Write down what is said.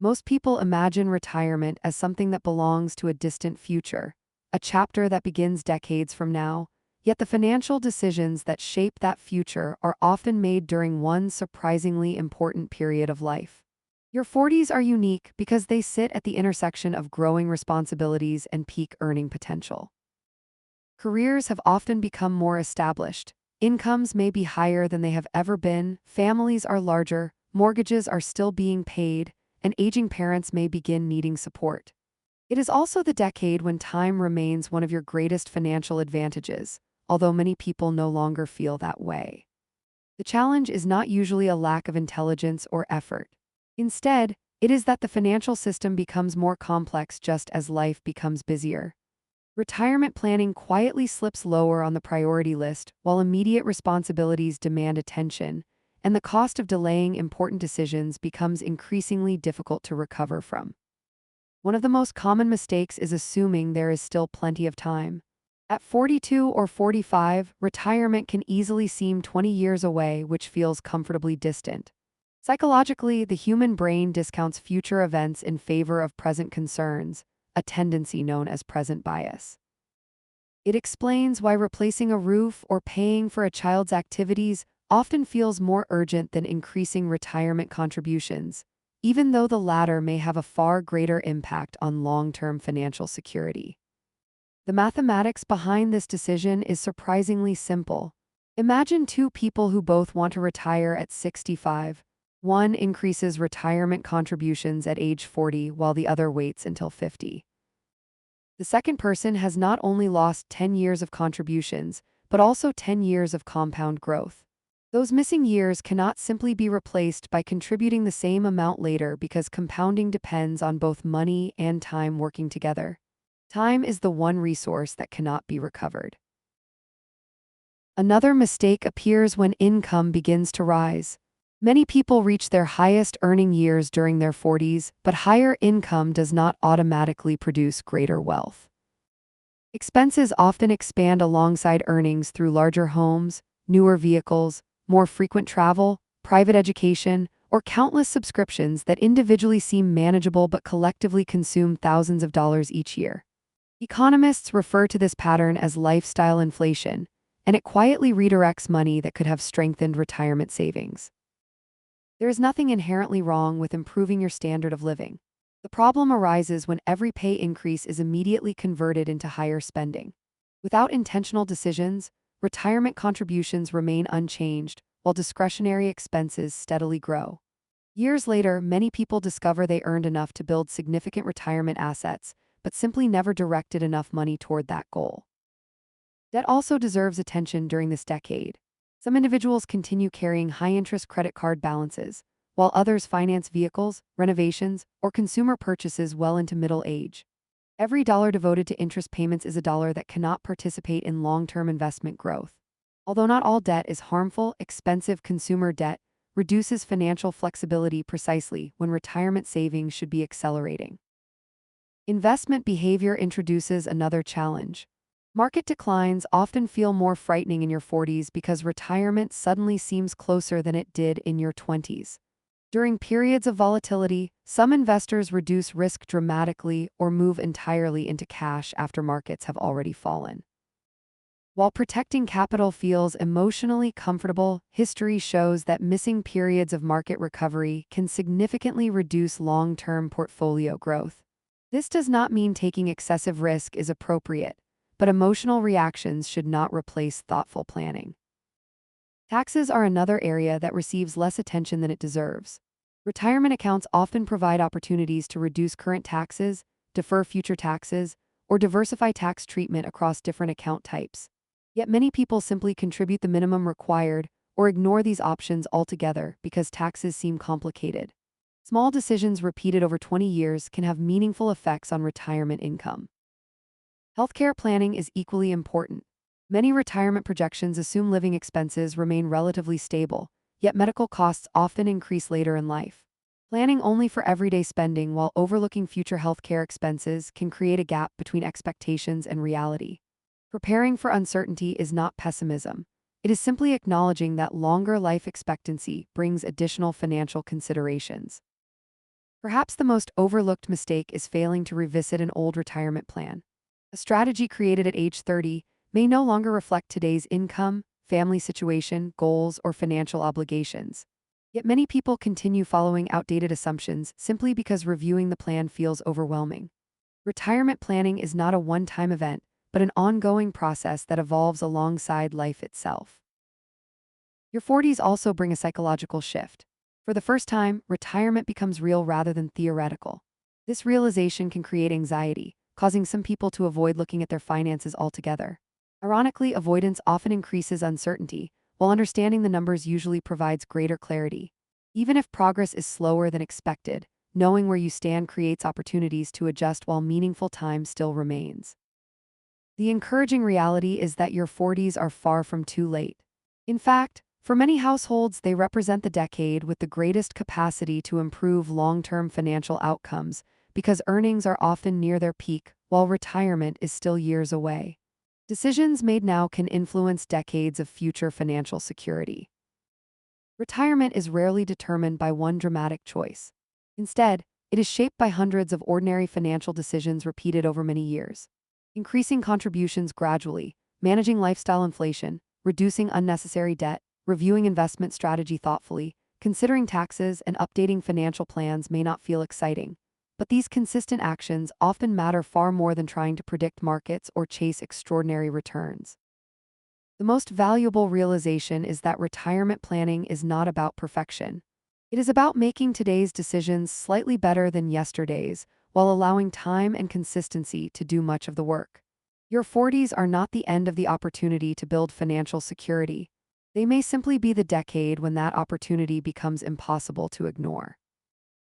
Most people imagine retirement as something that belongs to a distant future, a chapter that begins decades from now, yet the financial decisions that shape that future are often made during one surprisingly important period of life. Your 40s are unique because they sit at the intersection of growing responsibilities and peak earning potential. Careers have often become more established. Incomes may be higher than they have ever been, families are larger, mortgages are still being paid, and aging parents may begin needing support. It is also the decade when time remains one of your greatest financial advantages, although many people no longer feel that way. The challenge is not usually a lack of intelligence or effort. Instead, it is that the financial system becomes more complex just as life becomes busier. Retirement planning quietly slips lower on the priority list while immediate responsibilities demand attention, and the cost of delaying important decisions becomes increasingly difficult to recover from. One of the most common mistakes is assuming there is still plenty of time. At 42 or 45, retirement can easily seem 20 years away, which feels comfortably distant. Psychologically, the human brain discounts future events in favor of present concerns, a tendency known as present bias. It explains why replacing a roof or paying for a child's activities often feels more urgent than increasing retirement contributions, even though the latter may have a far greater impact on long-term financial security. The mathematics behind this decision is surprisingly simple. Imagine two people who both want to retire at 65. One increases retirement contributions at age 40 while the other waits until 50. The second person has not only lost 10 years of contributions, but also 10 years of compound growth. Those missing years cannot simply be replaced by contributing the same amount later because compounding depends on both money and time working together. Time is the one resource that cannot be recovered. Another mistake appears when income begins to rise. Many people reach their highest earning years during their 40s, but higher income does not automatically produce greater wealth. Expenses often expand alongside earnings through larger homes, newer vehicles, more frequent travel, private education, or countless subscriptions that individually seem manageable but collectively consume thousands of dollars each year. Economists refer to this pattern as lifestyle inflation, and it quietly redirects money that could have strengthened retirement savings. There is nothing inherently wrong with improving your standard of living. The problem arises when every pay increase is immediately converted into higher spending. Without intentional decisions, retirement contributions remain unchanged, while discretionary expenses steadily grow. Years later, many people discover they earned enough to build significant retirement assets, but simply never directed enough money toward that goal. Debt also deserves attention during this decade. Some individuals continue carrying high-interest credit card balances, while others finance vehicles, renovations, or consumer purchases well into middle age. Every dollar devoted to interest payments is a dollar that cannot participate in long-term investment growth. Although not all debt is harmful, expensive consumer debt reduces financial flexibility precisely when retirement savings should be accelerating. Investment behavior introduces another challenge. Market declines often feel more frightening in your 40s because retirement suddenly seems closer than it did in your 20s. During periods of volatility, some investors reduce risk dramatically or move entirely into cash after markets have already fallen. While protecting capital feels emotionally comfortable, history shows that missing periods of market recovery can significantly reduce long-term portfolio growth. This does not mean taking excessive risk is appropriate, but emotional reactions should not replace thoughtful planning. Taxes are another area that receives less attention than it deserves. Retirement accounts often provide opportunities to reduce current taxes, defer future taxes, or diversify tax treatment across different account types. Yet many people simply contribute the minimum required or ignore these options altogether because taxes seem complicated. Small decisions repeated over 20 years can have meaningful effects on retirement income. Healthcare planning is equally important. Many retirement projections assume living expenses remain relatively stable, yet medical costs often increase later in life. Planning only for everyday spending while overlooking future healthcare expenses can create a gap between expectations and reality. Preparing for uncertainty is not pessimism. It is simply acknowledging that longer life expectancy brings additional financial considerations. Perhaps the most overlooked mistake is failing to revisit an old retirement plan. A strategy created at age 30 may no longer reflect today's income, family situation, goals, or financial obligations. Yet many people continue following outdated assumptions simply because reviewing the plan feels overwhelming. Retirement planning is not a one-time event, but an ongoing process that evolves alongside life itself. Your 40s also bring a psychological shift. For the first time, retirement becomes real rather than theoretical. This realization can create anxiety, causing some people to avoid looking at their finances altogether. Ironically, avoidance often increases uncertainty, while understanding the numbers usually provides greater clarity. Even if progress is slower than expected, knowing where you stand creates opportunities to adjust while meaningful time still remains. The encouraging reality is that your 40s are far from too late. In fact, for many households, they represent the decade with the greatest capacity to improve long-term financial outcomes because earnings are often near their peak while retirement is still years away. Decisions made now can influence decades of future financial security. Retirement is rarely determined by one dramatic choice. Instead, it is shaped by hundreds of ordinary financial decisions repeated over many years. Increasing contributions gradually, managing lifestyle inflation, reducing unnecessary debt, reviewing investment strategy thoughtfully, considering taxes, and updating financial plans may not feel exciting, but these consistent actions often matter far more than trying to predict markets or chase extraordinary returns. The most valuable realization is that retirement planning is not about perfection. It is about making today's decisions slightly better than yesterday's, while allowing time and consistency to do much of the work. Your 40s are not the end of the opportunity to build financial security. They may simply be the decade when that opportunity becomes impossible to ignore.